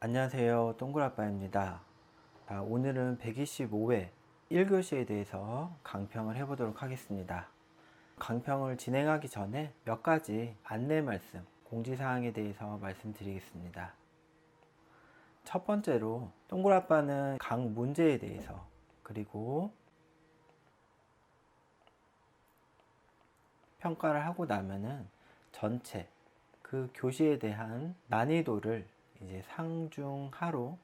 안녕하세요. 동굴아빠입니다. 오늘은 125회 1교시에 대해서 강평을 해보도록 하겠습니다. 강평을 진행하기 전에 몇 가지 안내 말씀, 공지사항에 대해서 말씀드리겠습니다. 첫 번째로 동굴아빠는 각 문제에 대해서 그리고 평가를 하고 나면은 전체 그 교시에 대한 난이도를 이제 상중하로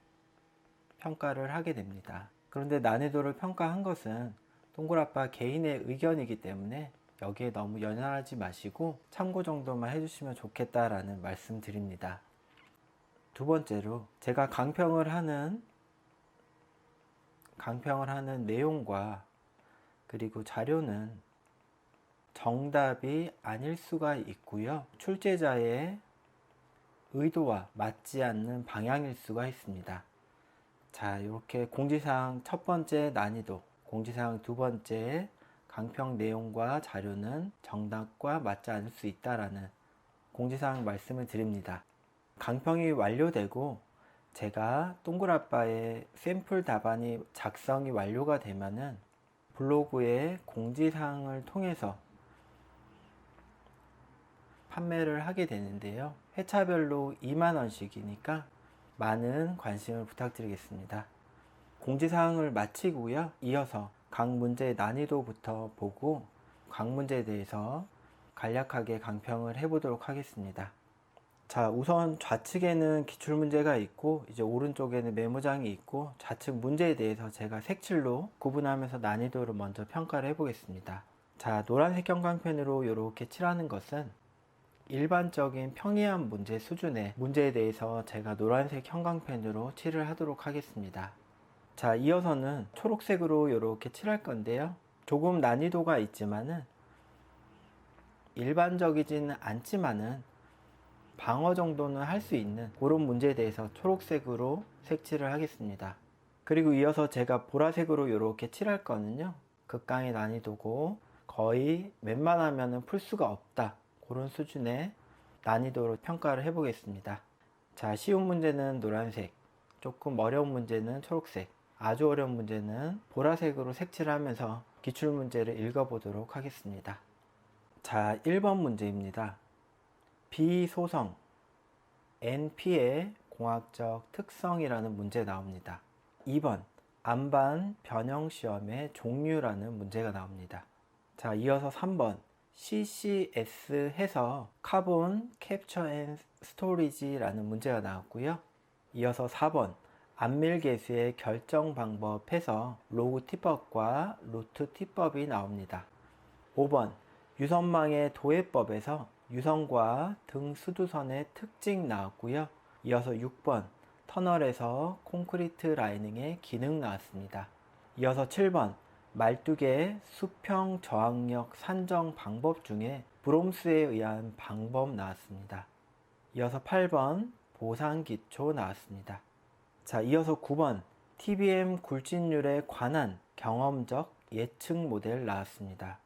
평가를 하게 됩니다. 그런데 난이도를 평가한 것은 동굴아빠 개인의 의견이기 때문에 여기에 너무 연연하지 마시고 참고 정도만 해주시면 좋겠다라는 말씀 드립니다. 두 번째로 제가 강평을 하는 내용과 그리고 자료는 정답이 아닐 수가 있고요. 출제자의 의도와 맞지 않는 방향일 수가 있습니다. 자, 이렇게 공지사항 첫 번째 난이도, 공지사항 두 번째 강평 내용과 자료는 정답과 맞지 않을 수 있다라는 공지사항 말씀을 드립니다. 강평이 완료되고 제가 동굴아빠의 샘플 답안이 작성이 완료가 되면은 블로그에 공지사항을 통해서 판매를 하게 되는데요. 회차별로 2만원씩이니까 많은 관심을 부탁드리겠습니다. 공지사항을 마치고요. 이어서 각 문제의 난이도부터 보고 각 문제에 대해서 간략하게 강평을 해보도록 하겠습니다. 자, 우선 좌측에는 기출문제가 있고 이제 오른쪽에는 메모장이 있고 좌측 문제에 대해서 제가 색칠로 구분하면서 난이도를 먼저 평가를 해보겠습니다. 자, 노란색 형광펜으로 이렇게 칠하는 것은 일반적인 평이한 문제 수준의 문제에 대해서 제가 노란색 형광펜으로 칠을 하도록 하겠습니다. 자, 이어서는 초록색으로 이렇게 칠할 건데요. 조금 난이도가 있지만은 일반적이지는 않지만은 방어 정도는 할 수 있는 그런 문제에 대해서 초록색으로 색칠을 하겠습니다. 그리고 이어서 제가 보라색으로 이렇게 칠할 거는요. 극강의 난이도고 거의 웬만하면 풀 수가 없다. 그런 수준의 난이도로 평가를 해보겠습니다. 자, 쉬운 문제는 노란색, 조금 어려운 문제는 초록색, 아주 어려운 문제는 보라색으로 색칠하면서 기출문제를 읽어보도록 하겠습니다. 자, 1번 문제입니다. 비소성, NP의 공학적 특성이라는 문제 나옵니다. 2번, 안반 변형시험의 종류라는 문제가 나옵니다. 자, 이어서 3번, CCS 해서 카본 캡처 앤 스토리지라는 문제가 나왔고요. 이어서 4번 안밀계수의 결정 방법 해서 로그 티법과 루트 티법이 나옵니다. 5번 유선망의 도해법에서 유선과 등 수두선의 특징 나왔고요. 이어서 6번 터널에서 콘크리트 라이닝의 기능 나왔습니다. 이어서 7번 말뚝의 수평 저항력 산정 방법 중에 브롬스에 의한 방법 나왔습니다. 이어서 8번 보상기초 나왔습니다. 자, 이어서 9번 TBM 굴진율에 관한 경험적 예측 모델 나왔습니다.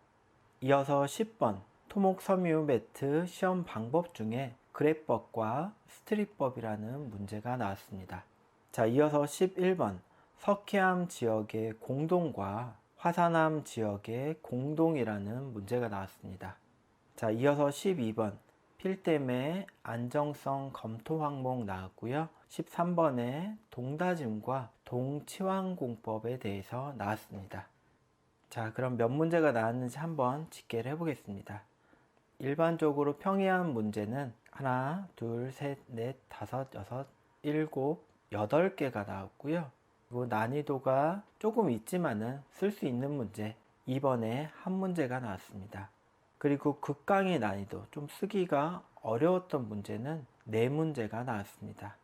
이어서 10번 토목 섬유 매트 시험 방법 중에 그랩법과 스트립법이라는 문제가 나왔습니다. 자, 이어서 11번 석회암 지역의 공동과 화산암 지역의 공동이라는 문제가 나왔습니다. 자, 이어서 12번 필댐의 안정성 검토 항목 나왔고요. 13번에 동다짐과 동치환공법에 대해서 나왔습니다. 자, 그럼 몇 문제가 나왔는지 한번 집계를 해보겠습니다. 일반적으로 평이한 문제는 하나, 둘, 셋, 넷, 다섯, 여섯, 일곱, 8개가 나왔고요. 그리고 난이도가 조금 있지만은 쓸 수 있는 문제 2번에 한 문제가 나왔습니다. 그리고 극강의 난이도 좀 쓰기가 어려웠던 문제는 4문제가 나왔습니다.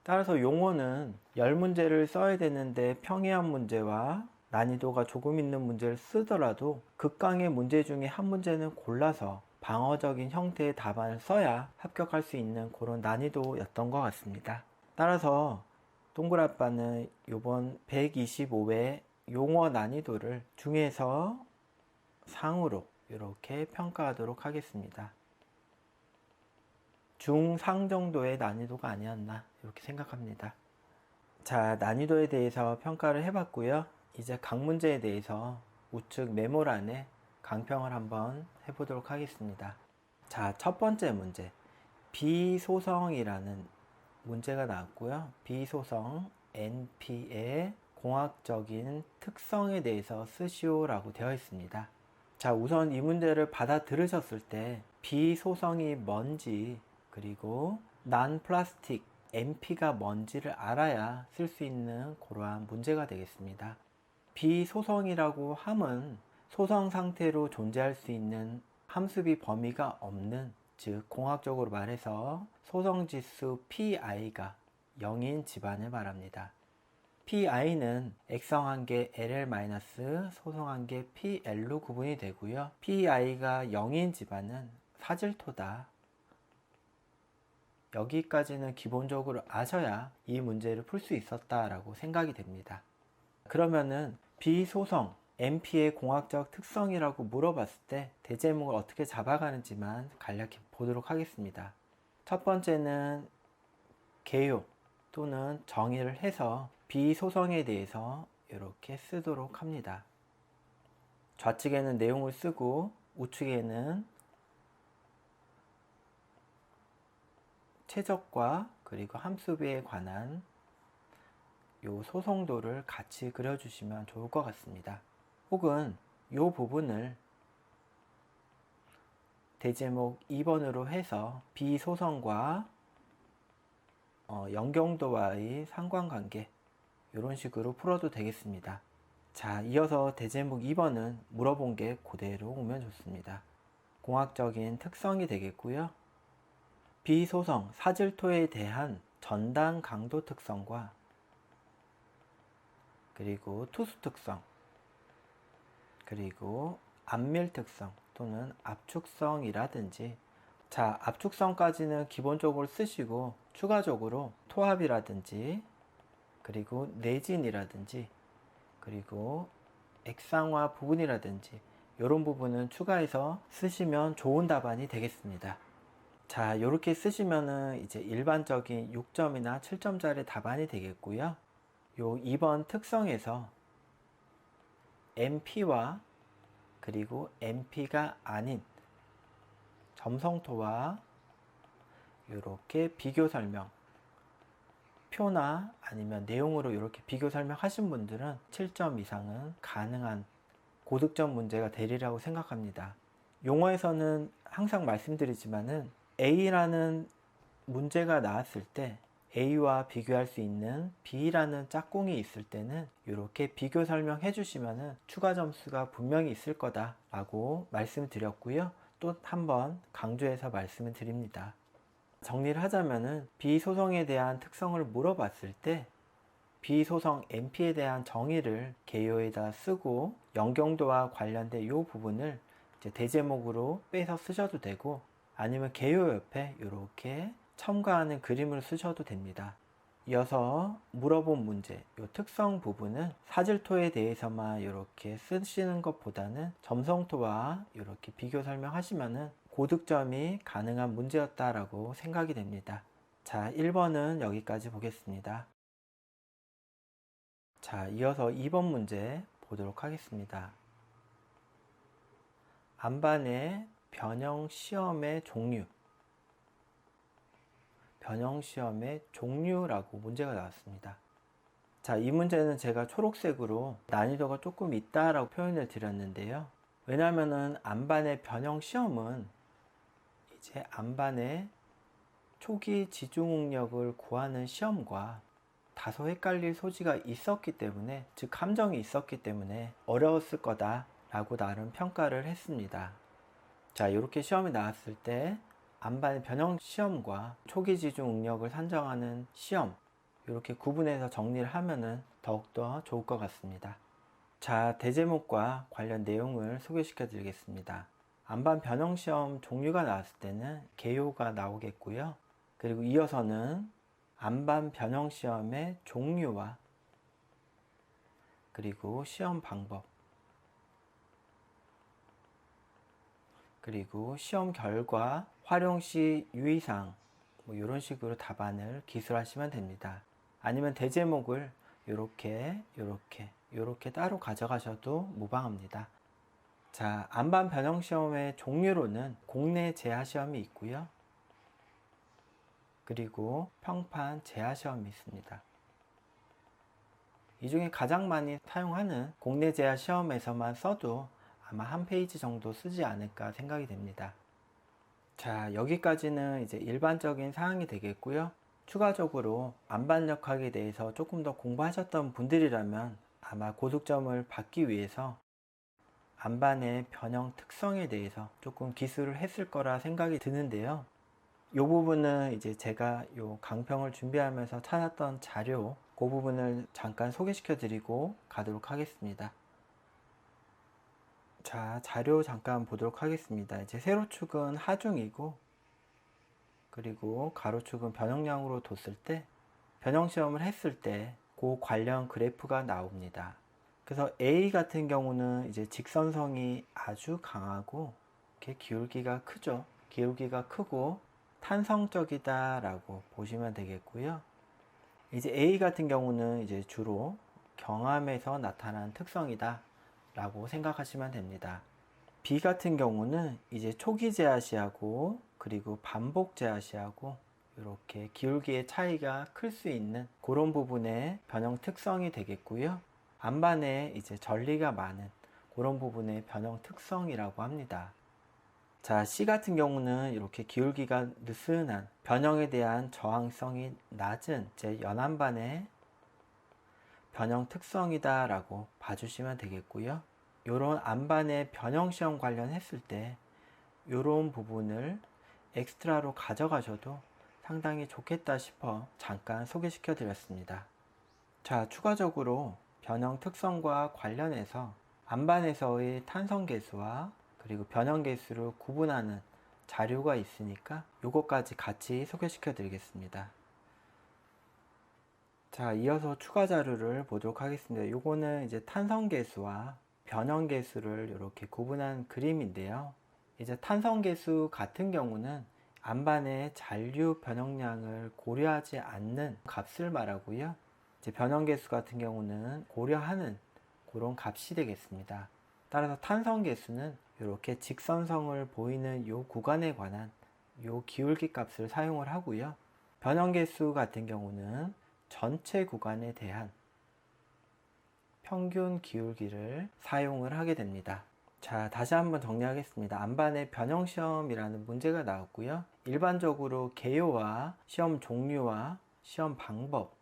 따라서 용어는 10문제를 써야 되는데 평이한 문제와 난이도가 조금 있는 문제를 쓰더라도 극강의 문제 중에 한 문제는 골라서 방어적인 형태의 답안을 써야 합격할 수 있는 그런 난이도였던 것 같습니다. 따라서 동굴아빠는 이번 125회 용어 난이도를 중에서 상으로 이렇게 평가하도록 하겠습니다. 중상 정도의 난이도가 아니었나 이렇게 생각합니다. 자, 난이도에 대해서 평가를 해봤고요. 이제 각 문제에 대해서 우측 메모란에 강평을 한번 해보도록 하겠습니다. 자, 첫 번째 문제. 비소성이라는 문제가 나왔고요. 비소성 NP의 공학적인 특성에 대해서 쓰시오라고 되어 있습니다. 자, 우선 이 문제를 받아 들으셨을 때 비소성이 뭔지, 그리고 난 플라스틱 NP가 뭔지를 알아야 쓸 수 있는 그러한 문제가 되겠습니다. 비소성이라고 함은 소성 상태로 존재할 수 있는 함수비 범위가 없는, 즉 공학적으로 말해서 소성지수 PI가 0인 집안을 말합니다. PI는 액성한계 LL- 소성한계 PL로 구분이 되고요. PI가 0인 집안은 사질토다. 여기까지는 기본적으로 아셔야 이 문제를 풀 수 있었다라고 생각이 됩니다. 그러면은 비소성 NP의 공학적 특성이라고 물어봤을 때 대제목을 어떻게 잡아가는지만 간략히 보도록 하겠습니다. 첫 번째는 개요 또는 정의를 해서 비소성에 대해서 이렇게 쓰도록 합니다. 좌측에는 내용을 쓰고 우측에는 최적과 그리고 함수비에 관한 요 소성도를 같이 그려주시면 좋을 것 같습니다. 혹은 요 부분을 대제목 2번으로 해서 비소성과 연경도와의 상관관계 이런 식으로 풀어도 되겠습니다. 자, 이어서 대제목 2번은 물어본 게 그대로 오면 좋습니다. 공학적인 특성이 되겠고요. 비소성 사질토에 대한 전단 강도 특성과 그리고 투수 특성, 그리고 압밀 특성 또는 압축성이라든지, 자, 압축성까지는 기본적으로 쓰시고 추가적으로 토합이라든지 그리고 내진이라든지 그리고 액상화 부분이라든지 이런 부분은 추가해서 쓰시면 좋은 답안이 되겠습니다. 자, 이렇게 쓰시면은 이제 일반적인 6점이나 7점짜리 답안이 되겠고요. 요 2번 특성에서 NP와 그리고 NP가 아닌 점성토와 이렇게 비교 설명, 표나 아니면 내용으로 이렇게 비교 설명하신 분들은 7점 이상은 가능한 고득점 문제가 되리라고 생각합니다. 용어에서는 항상 말씀드리지만은 A라는 문제가 나왔을 때 A와 비교할 수 있는 B라는 짝꿍이 있을 때는 이렇게 비교 설명해 주시면은 추가 점수가 분명히 있을 거다 라고 말씀드렸고요. 또 한번 강조해서 말씀을 드립니다. 정리를 하자면은 비소성에 대한 특성을 물어봤을 때 비소성 NP에 대한 정의를 개요에다 쓰고 연경도와 관련된 이 부분을 이제 대제목으로 빼서 쓰셔도 되고, 아니면 개요 옆에 이렇게 첨가하는 그림을 쓰셔도 됩니다. 이어서 물어본 문제, 이 특성 부분은 사질토에 대해서만 이렇게 쓰시는 것보다는 점성토와 이렇게 비교 설명하시면은 고득점이 가능한 문제였다라고 생각이 됩니다. 자, 1번은 여기까지 보겠습니다. 자, 이어서 2번 문제 보도록 하겠습니다. 안반의 변형 시험의 종류. 변형 시험의 종류라고 문제가 나왔습니다. 자, 이 문제는 제가 초록색으로 난이도가 조금 있다라고 표현을 드렸는데요. 왜냐면은 안반의 변형 시험은 이제 안반의 초기 지중응력을 구하는 시험과 다소 헷갈릴 소지가 있었기 때문에, 즉 함정이 있었기 때문에 어려웠을 거다 라고 나름 평가를 했습니다. 자, 이렇게 시험이 나왔을 때 안반의 변형 시험과 초기 지중 응력을 산정하는 시험, 이렇게 구분해서 정리를 하면은 더욱더 좋을 것 같습니다. 자, 대제목과 관련 내용을 소개시켜 드리겠습니다. 안반 변형 시험 종류가 나왔을 때는 개요가 나오겠고요. 그리고 이어서는 안반 변형 시험의 종류와 그리고 시험 방법, 그리고 시험 결과, 활용 시 유의사항, 뭐 이런 식으로 답안을 기술하시면 됩니다. 아니면 대제목을 이렇게 따로 가져가셔도 무방합니다. 자, 안반 변형 시험의 종류로는 공내 제하 시험이 있고요. 그리고 평판 제하 시험이 있습니다. 이 중에 가장 많이 사용하는 공내 제하 시험에서만 써도 아마 한 페이지 정도 쓰지 않을까 생각이 됩니다. 자, 여기까지는 이제 일반적인 사항이 되겠고요. 추가적으로 안반역학에 대해서 조금 더 공부하셨던 분들이라면 아마 고득점을 받기 위해서 안반의 변형 특성에 대해서 조금 기술을 했을 거라 생각이 드는데요. 이 부분은 이제 제가 요 강평을 준비하면서 찾았던 자료, 그 부분을 잠깐 소개시켜 드리고 가도록 하겠습니다. 자, 자료 잠깐 보도록 하겠습니다. 이제 세로축은 하중이고, 그리고 가로축은 변형량으로 뒀을 때, 변형시험을 했을 때, 그 관련 그래프가 나옵니다. 그래서 A 같은 경우는 이제 직선성이 아주 강하고, 이렇게 기울기가 크죠. 기울기가 크고, 탄성적이다 라고 보시면 되겠고요. 이제 A 같은 경우는 이제 주로 경함에서 나타난 특성이다 라고 생각하시면 됩니다. B 같은 경우는 이제 초기 제하시하고 그리고 반복 제하시하고 이렇게 기울기의 차이가 클 수 있는 그런 부분의 변형 특성이 되겠고요. 안반에 이제 전리가 많은 그런 부분의 변형 특성이라고 합니다. 자, C 같은 경우는 이렇게 기울기가 느슨한 변형에 대한 저항성이 낮은 이제 연안반의 변형 특성이다 라고 봐주시면 되겠고요. 요런 안반의 변형 시험 관련했을 때 요런 부분을 엑스트라로 가져가셔도 상당히 좋겠다 싶어 잠깐 소개시켜 드렸습니다. 자, 추가적으로 변형 특성과 관련해서 안반에서의 탄성 계수와 그리고 변형 계수를 구분하는 자료가 있으니까 요것까지 같이 소개시켜 드리겠습니다. 자, 이어서 추가 자료를 보도록 하겠습니다. 요거는 이제 탄성 계수와 변형 계수를 이렇게 구분한 그림인데요. 이제 탄성 계수 같은 경우는 안반의 잔류 변형량을 고려하지 않는 값을 말하고요. 이제 변형 계수 같은 경우는 고려하는 그런 값이 되겠습니다. 따라서 탄성 계수는 이렇게 직선성을 보이는 이 구간에 관한 이 기울기 값을 사용을 하고요. 변형 계수 같은 경우는 전체 구간에 대한 평균 기울기를 사용을 하게 됩니다. 자, 다시 한번 정리하겠습니다. 안반의 변형 시험이라는 문제가 나왔고요. 일반적으로 개요와 시험 종류와 시험 방법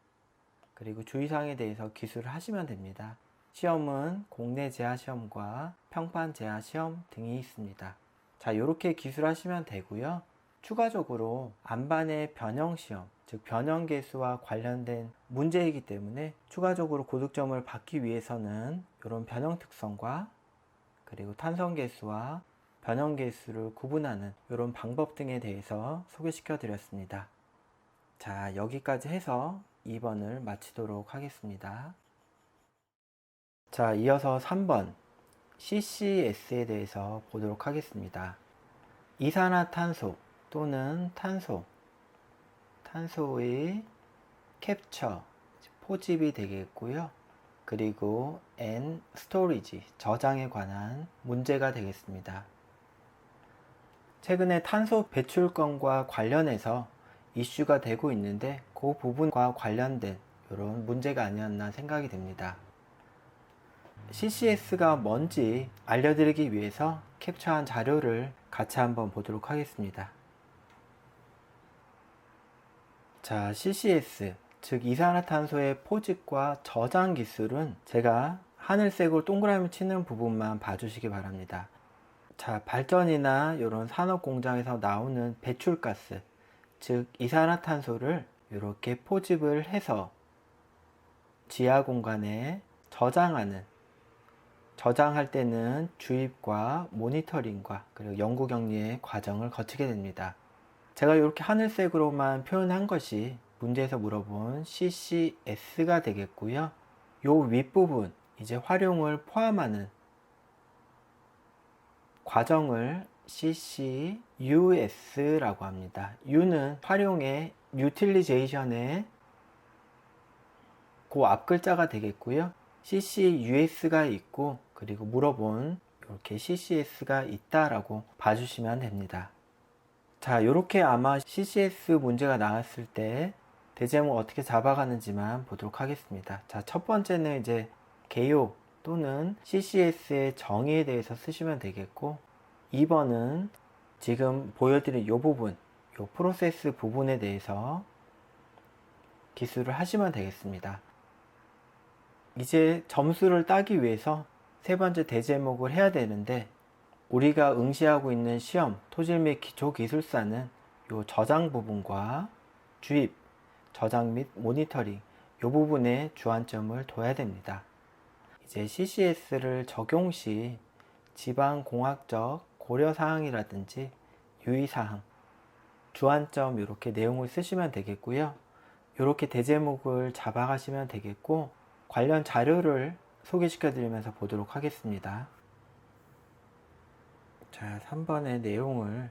그리고 주의사항에 대해서 기술을 하시면 됩니다. 시험은 공내 제하 시험과 평판 제하 시험 등이 있습니다. 자, 이렇게 기술하시면 되고요. 추가적으로 안반의 변형 시험, 즉 변형 계수와 관련된 문제이기 때문에 추가적으로 고득점을 받기 위해서는 이런 변형 특성과 그리고 탄성 계수와 변형 계수를 구분하는 이런 방법 등에 대해서 소개시켜 드렸습니다. 자, 여기까지 해서 2번을 마치도록 하겠습니다. 자, 이어서 3번 CCS에 대해서 보도록 하겠습니다. 이산화탄소 또는 탄소의 캡처, 포집이 되겠고요. 그리고 N 스토리지, 저장에 관한 문제가 되겠습니다. 최근에 탄소 배출권과 관련해서 이슈가 되고 있는데 그 부분과 관련된 이런 문제가 아니었나 생각이 됩니다. CCS가 뭔지 알려드리기 위해서 캡처한 자료를 같이 한번 보도록 하겠습니다. 자, CCS, 즉 이산화탄소의 포집과 저장 기술은 제가 하늘색으로 동그라미 치는 부분만 봐주시기 바랍니다. 자, 발전이나 이런 산업 공장에서 나오는 배출가스, 즉 이산화탄소를 이렇게 포집을 해서 지하 공간에 저장할 때는 주입과 모니터링과 그리고 연구 격리의 과정을 거치게 됩니다. 제가 이렇게 하늘색으로만 표현한 것이 문제에서 물어본 CCS가 되겠고요. 요 윗부분 이제 활용을 포함하는 과정을 CCUS라고 합니다. U는 활용의 유틸리제이션의 그 앞 글자가 되겠고요. CCUS가 있고, 그리고 물어본 이렇게 CCS가 있다라고 봐주시면 됩니다. 자, 이렇게 아마 CCS 문제가 나왔을 때 대제목 어떻게 잡아가는지만 보도록 하겠습니다. 자, 첫 번째는 이제 개요 또는 CCS의 정의에 대해서 쓰시면 되겠고, 2번은 지금 보여드린 이 부분, 이 프로세스 부분에 대해서 기술을 하시면 되겠습니다. 이제 점수를 따기 위해서 세 번째 대제목을 해야 되는데, 우리가 응시하고 있는 시험 토질 및 기초기술사는 이 저장 부분과 주입, 저장 및 모니터링 이 부분에 주안점을 둬야 됩니다. 이제 CCS를 적용 시 지방공학적 고려사항이라든지 유의사항, 주안점 이렇게 내용을 쓰시면 되겠고요. 이렇게 대제목을 잡아가시면 되겠고, 관련 자료를 소개시켜 드리면서 보도록 하겠습니다. 자, 3번의 내용을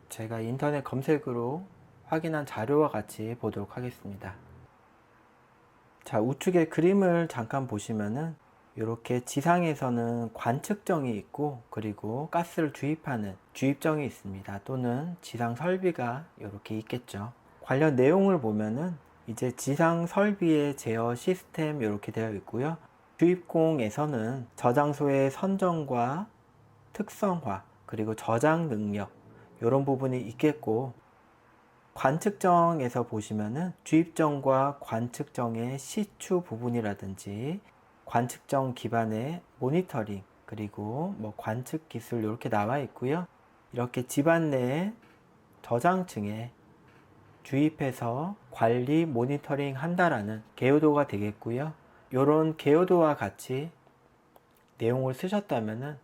제가 인터넷 검색으로 확인한 자료와 같이 보도록 하겠습니다. 자, 우측의 그림을 잠깐 보시면은 이렇게 지상에서는 관측정이 있고, 그리고 가스를 주입하는 주입정이 있습니다. 또는 지상 설비가 이렇게 있겠죠. 관련 내용을 보면은 이제 지상 설비의 제어 시스템 이렇게 되어 있고요. 주입공에서는 저장소의 선정과 특성화, 그리고 저장 능력 이런 부분이 있겠고, 관측정에서 보시면은 주입정과 관측정의 시추 부분이라든지 관측정 기반의 모니터링, 그리고 관측 기술 이렇게 나와 있고요. 이렇게 집안 내에 저장층에 주입해서 관리 모니터링 한다라는 개요도가 되겠고요. 이런 개요도와 같이 내용을 쓰셨다면은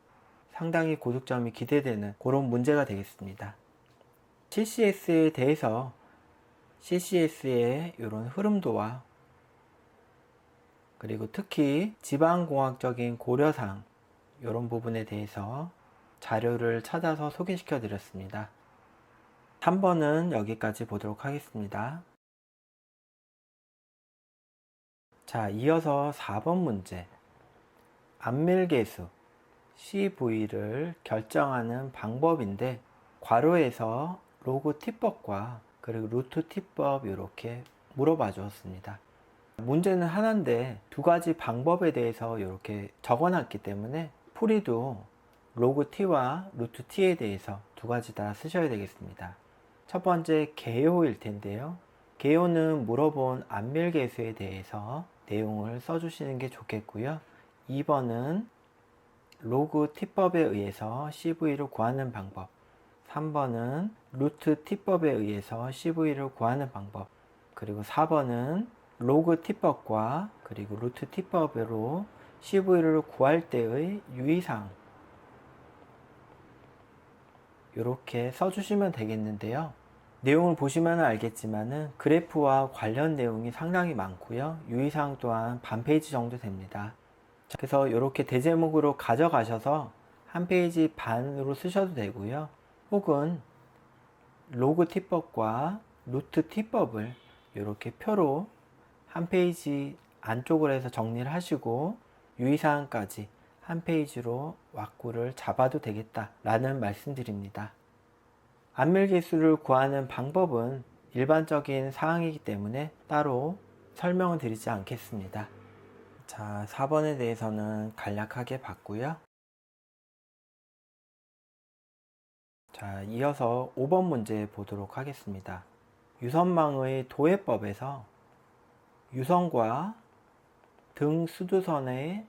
상당히 고득점이 기대되는 그런 문제가 되겠습니다. CCS에 대해서 CCS의 이런 흐름도와, 그리고 특히 지방공학적인 고려사항 이런 부분에 대해서 자료를 찾아서 소개시켜 드렸습니다. 3번은 여기까지 보도록 하겠습니다. 자, 이어서 4번 문제. 안밀계수 CV를 결정하는 방법인데, 괄호에서 로그 T법과 그리고 루트 T법 이렇게 물어봐 주었습니다. 문제는 하나인데 두 가지 방법에 대해서 이렇게 적어 놨기 때문에 풀이도 로그 T와 루트 T에 대해서 두 가지 다 쓰셔야 되겠습니다. 첫 번째 개요일 텐데요. 개요는 물어본 안밀계수에 대해서 내용을 써주시는 게 좋겠고요. 2번은 로그 T법에 의해서 CV를 구하는 방법, 3번은 루트 T법에 의해서 CV를 구하는 방법, 그리고 4번은 로그 T법과 그리고 루트 T법으로 CV를 구할 때의 유의사항 이렇게 써주시면 되겠는데요. 내용을 보시면 알겠지만은 그래프와 관련 내용이 상당히 많고요. 유의사항 또한 반 페이지 정도 됩니다. 그래서 이렇게 대제목으로 가져가셔서 한 페이지 반으로 쓰셔도 되고요. 혹은 로그 T법과 루트 T법을 이렇게 표로 한 페이지 안쪽으로 해서 정리를 하시고 유의사항까지 한 페이지로 왁구를 잡아도 되겠다라는 말씀드립니다. 안밀계수를 구하는 방법은 일반적인 사항이기 때문에 따로 설명을 드리지 않겠습니다. 자, 4번에 대해서는 간략하게 봤고요. 자, 이어서 5번 문제 보도록 하겠습니다. 유선망의 도해법에서 유선과 등 수두선의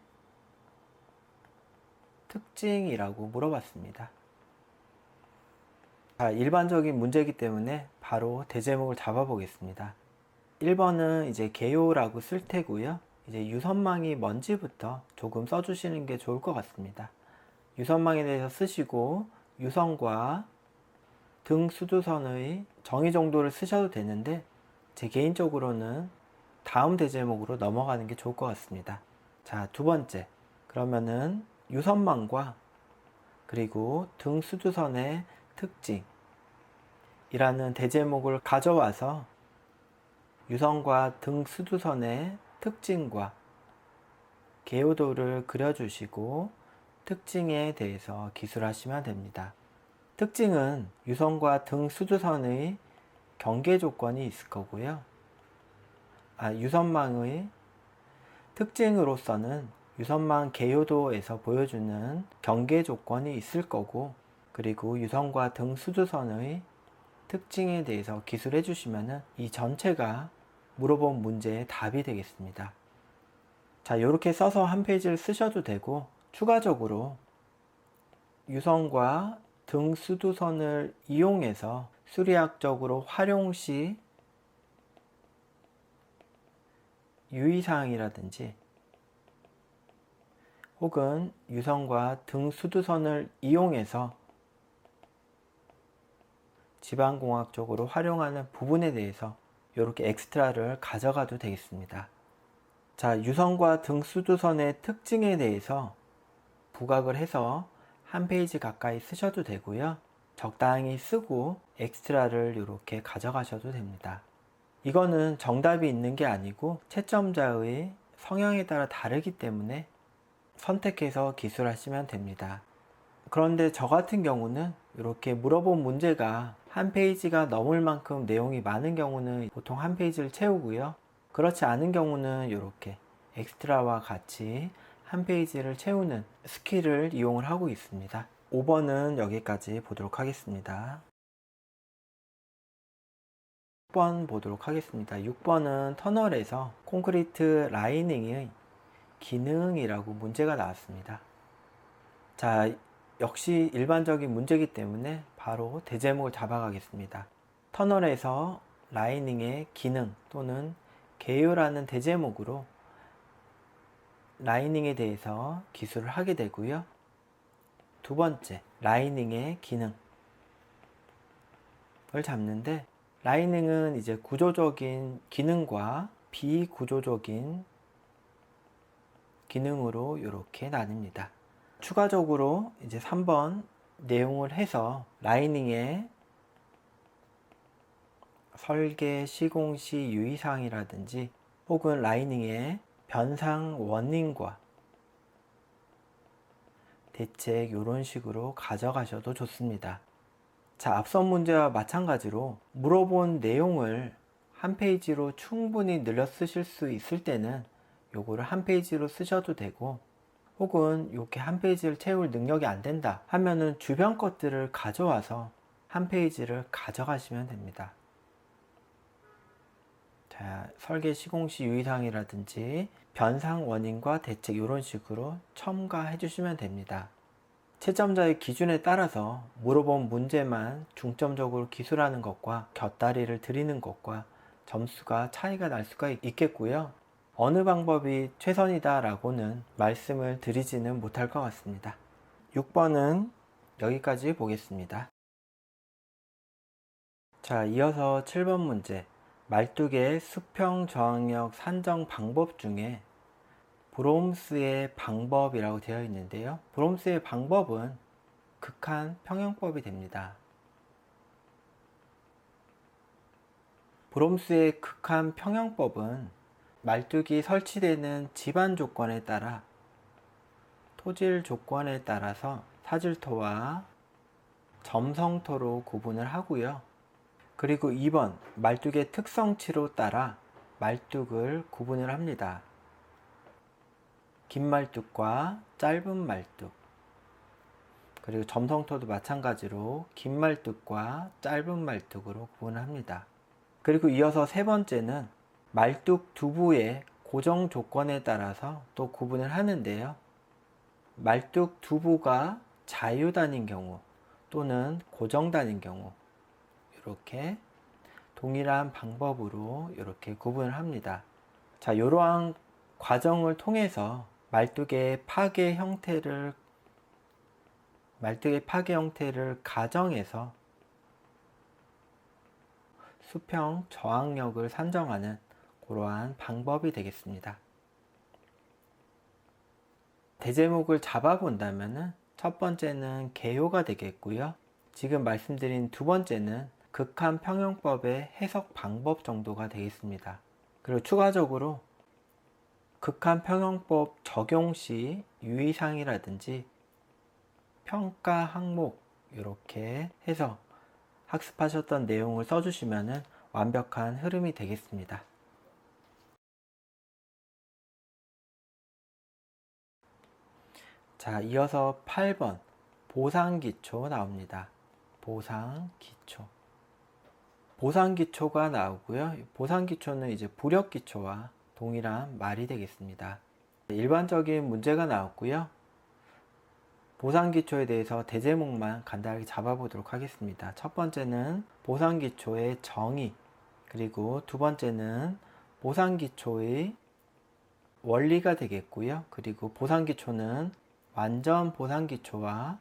특징이라고 물어봤습니다. 자, 일반적인 문제이기 때문에 바로 대제목을 잡아 보겠습니다. 1번은 이제 개요라고 쓸 테고요. 이제 유선망이 뭔지부터 조금 써주시는 게 좋을 것 같습니다. 유선망에 대해서 쓰시고 유선과 등 수두선의 정의 정도를 쓰셔도 되는데, 제 개인적으로는 다음 대제목으로 넘어가는 게 좋을 것 같습니다. 자, 두 번째. 그러면은 유선망과 그리고 등 수두선의 특징이라는 대제목을 가져와서 유선과 등 수두선의 특징과 개요도를 그려주시고 특징에 대해서 기술하시면 됩니다. 특징은 유선과 등 수두선의 경계 조건이 있을 거고요. 유선망의 특징으로서는 유선망 개요도에서 보여주는 경계 조건이 있을 거고, 그리고 유선과 등 수두선의 특징에 대해서 기술해 주시면 이 전체가 물어본 문제의 답이 되겠습니다. 자, 이렇게 써서 한 페이지를 쓰셔도 되고, 추가적으로 유선과 등 수두선을 이용해서 수리학적으로 활용 시 유의사항이라든지 혹은 유선과 등 수두선을 이용해서 지방공학적으로 활용하는 부분에 대해서 이렇게 엑스트라를 가져가도 되겠습니다. 자, 유선과 등 수두선의 특징에 대해서 부각을 해서 한 페이지 가까이 쓰셔도 되고요. 적당히 쓰고 엑스트라를 이렇게 가져가셔도 됩니다. 이거는 정답이 있는 게 아니고 채점자의 성향에 따라 다르기 때문에 선택해서 기술하시면 됩니다. 그런데 저 같은 경우는 이렇게 물어본 문제가 한 페이지가 넘을 만큼 내용이 많은 경우는 보통 한 페이지를 채우고요. 그렇지 않은 경우는 이렇게 엑스트라와 같이 한 페이지를 채우는 스킬을 이용을 하고 있습니다. 5번은 여기까지 보도록 하겠습니다. 6번 보도록 하겠습니다. 6번은 터널에서 콘크리트 라이닝의 기능이라고 문제가 나왔습니다. 자, 역시 일반적인 문제이기 때문에 바로 대제목을 잡아가겠습니다. 터널에서 라이닝의 기능 또는 개요라는 대제목으로 라이닝에 대해서 기술을 하게 되고요. 두 번째, 라이닝의 기능을 잡는데, 라이닝은 이제 구조적인 기능과 비구조적인 기능으로 이렇게 나뉩니다. 추가적으로 이제 3번 내용을 해서 라이닝의 설계, 시공 시 유의사항이라든지 혹은 라이닝의 변상 원인과 대책 이런 식으로 가져가셔도 좋습니다. 자, 앞선 문제와 마찬가지로 물어본 내용을 한 페이지로 충분히 늘려 쓰실 수 있을 때는 요거를 한 페이지로 쓰셔도 되고, 혹은 이렇게 한 페이지를 채울 능력이 안 된다 하면은 주변 것들을 가져와서 한 페이지를 가져가시면 됩니다. 자, 설계 시공 시 유의사항이라든지 변상 원인과 대책 이런 식으로 첨가해 주시면 됩니다. 채점자의 기준에 따라서 물어본 문제만 중점적으로 기술하는 것과 곁다리를 드리는 것과 점수가 차이가 날 수가 있겠고요. 어느 방법이 최선이다 라고는 말씀을 드리지는 못할 것 같습니다. 6번은 여기까지 보겠습니다. 자, 이어서 7번 문제. 말뚝의 수평 저항력 산정 방법 중에 브롬스의 방법이라고 되어 있는데요. 브롬스의 방법은 극한 평형법이 됩니다. 브롬스의 극한 평형법은 말뚝이 설치되는 지반 조건에 따라 토질 조건에 따라서 사질토와 점성토로 구분을 하고요. 그리고 2번 말뚝의 특성치로 따라 말뚝을 구분을 합니다. 긴 말뚝과 짧은 말뚝, 그리고 점성토도 마찬가지로 긴 말뚝과 짧은 말뚝으로 구분을 합니다. 그리고 이어서 세 번째는 말뚝 두부의 고정 조건에 따라서 또 구분을 하는데요. 말뚝 두부가 자유단인 경우 또는 고정단인 경우 이렇게 동일한 방법으로 이렇게 구분을 합니다. 자, 이러한 과정을 통해서 말뚝의 파괴 형태를 가정해서 수평 저항력을 산정하는 그러한 방법이 되겠습니다. 대제목을 잡아본다면 첫 번째는 개요가 되겠고요. 지금 말씀드린 두 번째는 극한 평형법의 해석 방법 정도가 되겠습니다. 그리고 추가적으로 극한 평형법 적용 시 유의사항이라든지 평가 항목 이렇게 해서 학습하셨던 내용을 써주시면 완벽한 흐름이 되겠습니다. 자, 이어서 8번 보상기초 나옵니다. 보상기초. 보상기초가 나오고요. 보상기초는 이제 부력기초와 동일한 말이 되겠습니다. 일반적인 문제가 나왔고요. 보상기초에 대해서 대제목만 간단하게 잡아보도록 하겠습니다. 첫 번째는 보상기초의 정의, 그리고 두 번째는 보상기초의 원리가 되겠고요. 그리고 보상기초는 완전 보상기초와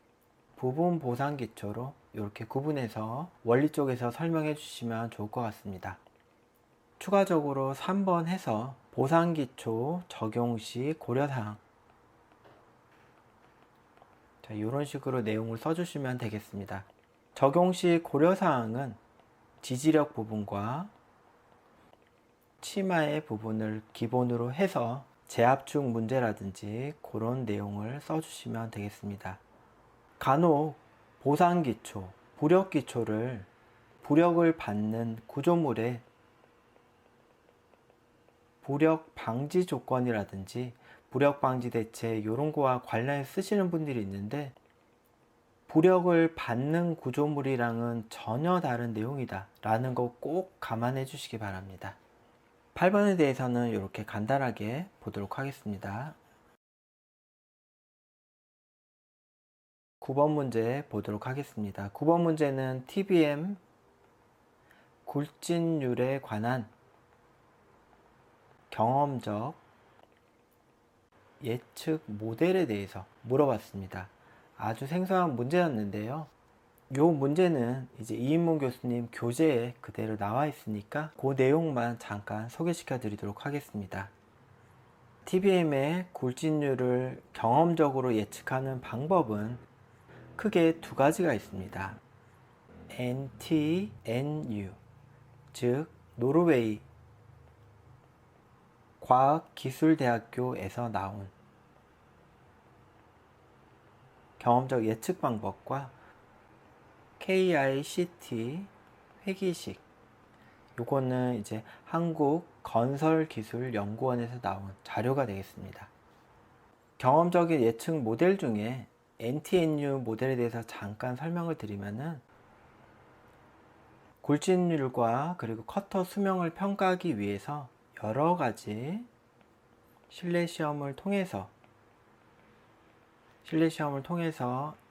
부분 보상기초로 이렇게 구분해서 원리 쪽에서 설명해 주시면 좋을 것 같습니다. 추가적으로 3번 해서 보상기초 적용 시 고려사항, 자, 이런 식으로 내용을 써주시면 되겠습니다. 적용 시 고려사항은 지지력 부분과 치마의 부분을 기본으로 해서 재압축 문제라든지 그런 내용을 써주시면 되겠습니다. 간혹 보상기초, 부력기초를 부력을 받는 구조물에 부력 방지 조건이라든지 부력 방지 대책 이런 거와 관련해서 쓰시는 분들이 있는데, 부력을 받는 구조물이랑은 전혀 다른 내용이다 라는 거 꼭 감안해 주시기 바랍니다. 8번에 대해서는 이렇게 간단하게 보도록 하겠습니다. 9번 문제 보도록 하겠습니다. 9번 문제는 TBM 굴진율에 관한 경험적 예측 모델에 대해서 물어봤습니다. 아주 생소한 문제였는데요. 이 문제는 이제 이인문 교수님 교재에 그대로 나와 있으니까 그 내용만 잠깐 소개시켜 드리도록 하겠습니다. TBM의 굴진율을 경험적으로 예측하는 방법은 크게 두 가지가 있습니다. NTNU, 즉 노르웨이 과학기술대학교에서 나온 경험적 예측 방법과 KICT 회기식, 요거는 이제 한국건설기술연구원에서 나온 자료가 되겠습니다. 경험적인 예측 모델 중에 NTNU 모델에 대해서 잠깐 설명을 드리면은, 굴진율과 그리고 커터 수명을 평가하기 위해서 여러 가지 실내 시험을 통해서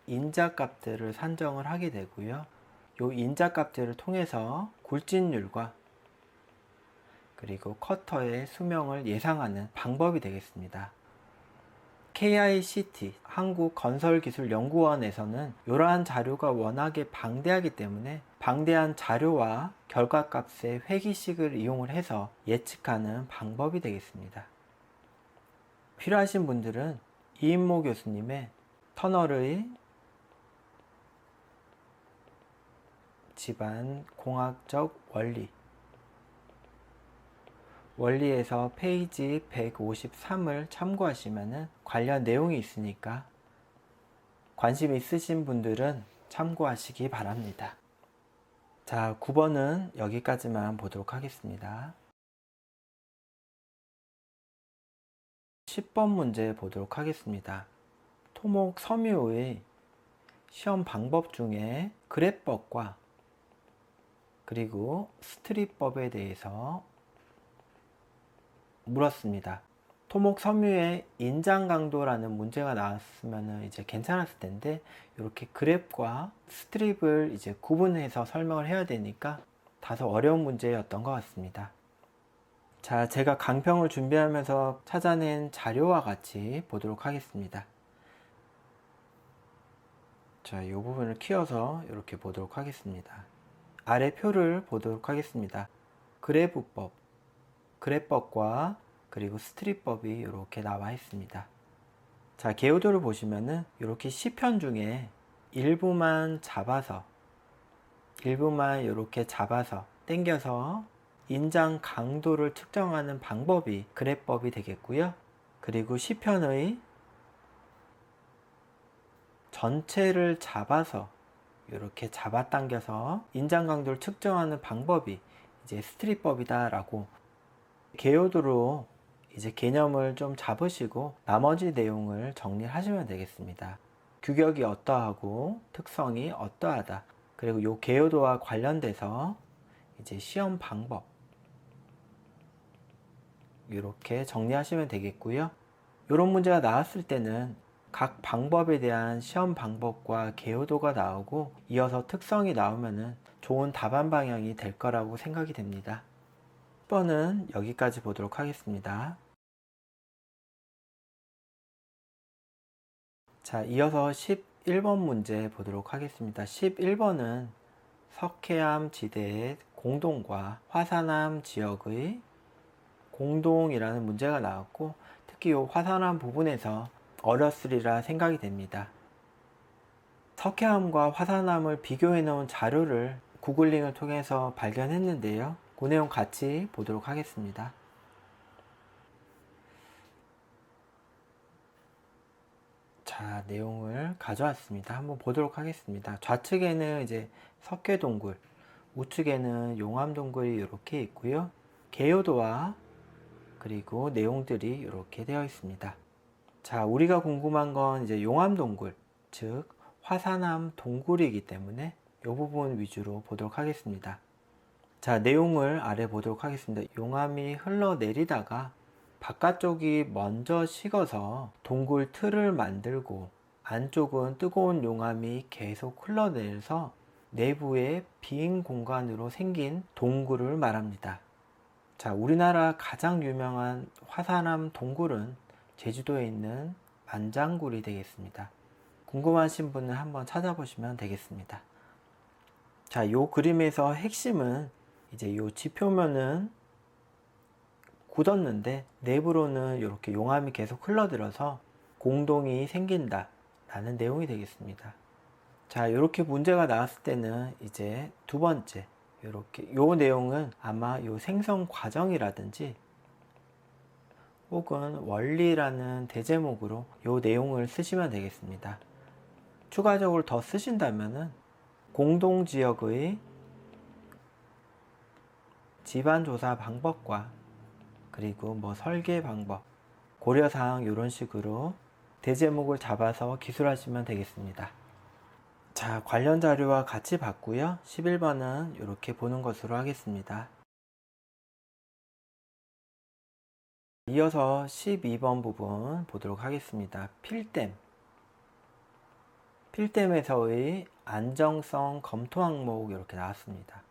인자값들을 산정을 하게 되고요. 이 인자값들을 통해서 굴진율과 그리고 커터의 수명을 예상하는 방법이 되겠습니다. KICT 한국건설기술연구원에서는 이러한 자료가 워낙에 방대하기 때문에 방대한 자료와 결과값의 회기식을 이용을 해서 예측하는 방법이 되겠습니다. 필요하신 분들은 이인모 교수님의 터널의 집안 공학적 원리에서 페이지 153을 참고하시면 관련 내용이 있으니까 관심 있으신 분들은 참고하시기 바랍니다. 자, 9번은 여기까지만 보도록 하겠습니다. 10번 문제 보도록 하겠습니다. 토목 섬유의 시험 방법 중에 그래법과 그리고 스트립법에 대해서 물었습니다. 토목 섬유의 인장 강도라는 문제가 나왔으면 이제 괜찮았을 텐데, 이렇게 그랩과 스트립을 이제 구분해서 설명을 해야 되니까 다소 어려운 문제였던 것 같습니다. 자, 제가 강평을 준비하면서 찾아낸 자료와 같이 보도록 하겠습니다. 자, 이 부분을 키워서 이렇게 보도록 하겠습니다. 아래 표를 보도록 하겠습니다. 그래법과 그리고 스트립법이 이렇게 나와 있습니다. 자, 개요도를 보시면은 이렇게 시편 중에 일부만 이렇게 잡아서 당겨서 인장 강도를 측정하는 방법이 그래법이 되겠고요. 그리고 시편의 전체를 잡아서 이렇게 잡아당겨서 인장 강도를 측정하는 방법이 이제 스트릿법이다 라고 개요도로 이제 개념을 좀 잡으시고 나머지 내용을 정리하시면 되겠습니다. 규격이 어떠하고 특성이 어떠하다. 그리고 이 개요도와 관련돼서 이제 시험 방법 이렇게 정리하시면 되겠고요. 이런 문제가 나왔을 때는 각 방법에 대한 시험 방법과 개요도가 나오고 이어서 특성이 나오면은 좋은 답안 방향이 될 거라고 생각이 됩니다. 10번은 여기까지 보도록 하겠습니다. 자, 이어서 11번 문제 보도록 하겠습니다. 11번은 석회암 지대의 공동과 화산암 지역의 공동이라는 문제가 나왔고 특히 이 화산암 부분에서 어렵으리라 생각이 됩니다. 석회암과 화산암을 비교해 놓은 자료를 구글링을 통해서 발견했는데요. 그 내용 같이 보도록 하겠습니다. 자, 내용을 가져왔습니다. 한번 보도록 하겠습니다. 좌측에는 이제 석회동굴, 우측에는 용암동굴이 이렇게 있고요. 개요도와 그리고 내용들이 이렇게 되어 있습니다. 자, 우리가 궁금한 건 이제 용암동굴, 즉 화산암 동굴이기 때문에 이 부분 위주로 보도록 하겠습니다. 자, 내용을 아래 보도록 하겠습니다. 용암이 흘러내리다가 바깥쪽이 먼저 식어서 동굴 틀을 만들고 안쪽은 뜨거운 용암이 계속 흘러내려서 내부에 빈 공간으로 생긴 동굴을 말합니다. 자, 우리나라 가장 유명한 화산암 동굴은 제주도에 있는 만장굴이 되겠습니다. 궁금하신 분은 한번 찾아보시면 되겠습니다. 자, 요 그림에서 핵심은 이제 요 지표면은 굳었는데 내부로는 이렇게 용암이 계속 흘러들어서 공동이 생긴다 라는 내용이 되겠습니다. 자, 이렇게 문제가 나왔을 때는 이제 두 번째 이렇게 요 내용은 아마 요 생성 과정이라든지 혹은 원리라는 대제목으로 요 내용을 쓰시면 되겠습니다. 추가적으로 더 쓰신다면은 공동지역의 집안조사 방법과 그리고 뭐 설계 방법, 고려사항 이런 식으로 대제목을 잡아서 기술하시면 되겠습니다. 자, 관련 자료와 같이 봤고요. 11번은 이렇게 보는 것으로 하겠습니다. 이어서 12번 부분 보도록 하겠습니다. 필댐에서의 안정성 검토 항목 이렇게 나왔습니다.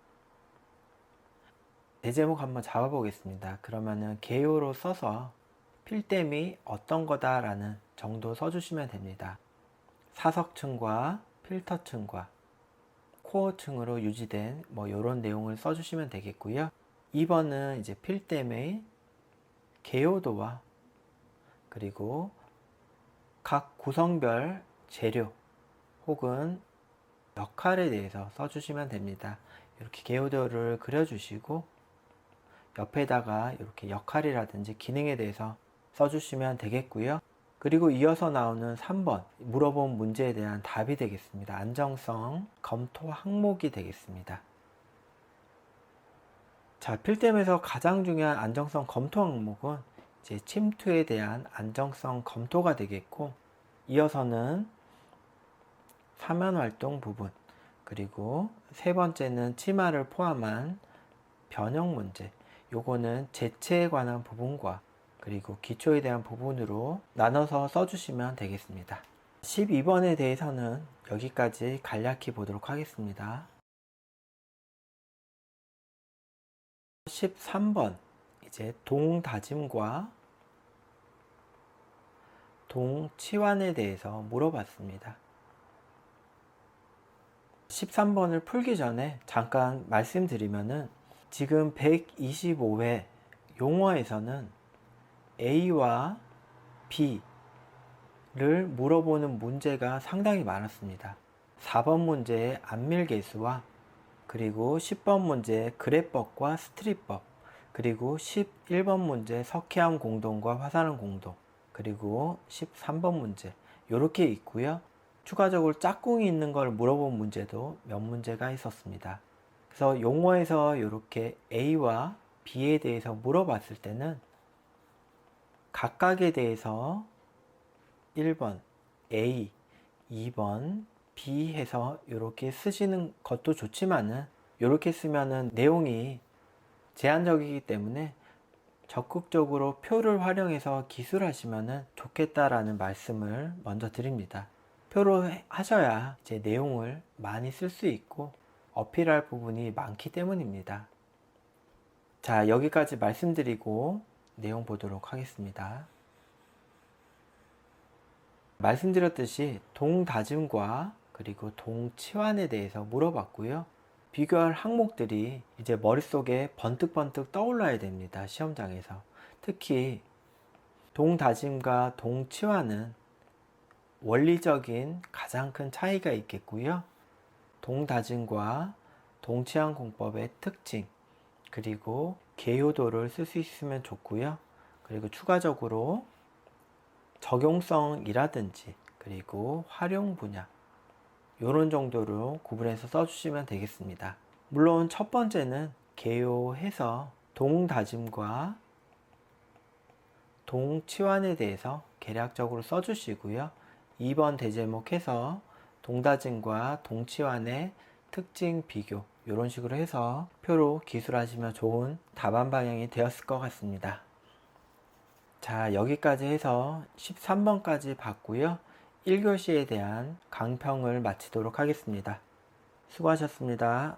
대제목 한번 잡아보겠습니다. 그러면은 개요로 써서 필댐이 어떤 거다라는 정도 써주시면 됩니다. 사석층과 필터층과 코어층으로 유지된 뭐 이런 내용을 써주시면 되겠고요. 2번은 이제 필댐의 개요도와 그리고 각 구성별 재료 혹은 역할에 대해서 써주시면 됩니다. 이렇게 개요도를 그려주시고 옆에다가 이렇게 역할이라든지 기능에 대해서 써주시면 되겠고요. 그리고 이어서 나오는 3번 물어본 문제에 대한 답이 되겠습니다. 안정성 검토 항목이 되겠습니다. 자, 필댐에서 가장 중요한 안정성 검토 항목은 이제 침투에 대한 안정성 검토가 되겠고 이어서는 사면 활동 부분 그리고 세 번째는 치마를 포함한 변형 문제 요거는 재체에 관한 부분과 그리고 기초에 대한 부분으로 나눠서 써주시면 되겠습니다. 12번에 대해서는 여기까지 간략히 보도록 하겠습니다. 13번 이제 동다짐과 동치환에 대해서 물어봤습니다. 13번을 풀기 전에 잠깐 말씀드리면은 지금 125회 용어에서는 A와 B 물어보는 문제가 상당히 많았습니다. 4번 문제의 안밀계수와 그리고 10번 문제 그래법과 스트립법, 그리고 11번 문제 석회암 공동과 화산암 공동, 그리고 13번 문제 이렇게 있고요. 추가적으로 짝꿍이 있는 걸 물어본 문제도 몇 문제가 있었습니다. 그래서 용어에서 이렇게 A와 B에 대해서 물어봤을 때는 각각에 대해서 1번 A, 2번 B 해서 이렇게 쓰시는 것도 좋지만은 이렇게 쓰면은 내용이 제한적이기 때문에 적극적으로 표를 활용해서 기술하시면은 좋겠다라는 말씀을 먼저 드립니다. 표로 하셔야 이제 내용을 많이 쓸 수 있고 어필할 부분이 많기 때문입니다. 자, 여기까지 말씀드리고 내용 보도록 하겠습니다. 말씀드렸듯이 동다짐과 그리고 동치환에 대해서 물어봤고요. 비교할 항목들이 이제 머릿속에 번뜩번뜩 떠올라야 됩니다. 시험장에서. 특히 동다짐과 동치환은 원리적인 가장 큰 차이가 있겠고요. 동다짐과 동치환 공법의 특징, 그리고 개요도를 쓸 수 있으면 좋고요. 그리고 추가적으로 적용성이라든지 그리고 활용 분야 이런 정도로 구분해서 써주시면 되겠습니다. 물론 첫 번째는 개요해서 동다짐과 동치환에 대해서 개략적으로 써주시고요. 2번 대제목해서 동다짐과 동치환의 특징 비교 이런 식으로 해서 표로 기술하시면 좋은 답안 방향이 되었을 것 같습니다. 자, 여기까지 해서 13번까지 봤고요. 1교시에 대한 강평을 마치도록 하겠습니다. 수고하셨습니다.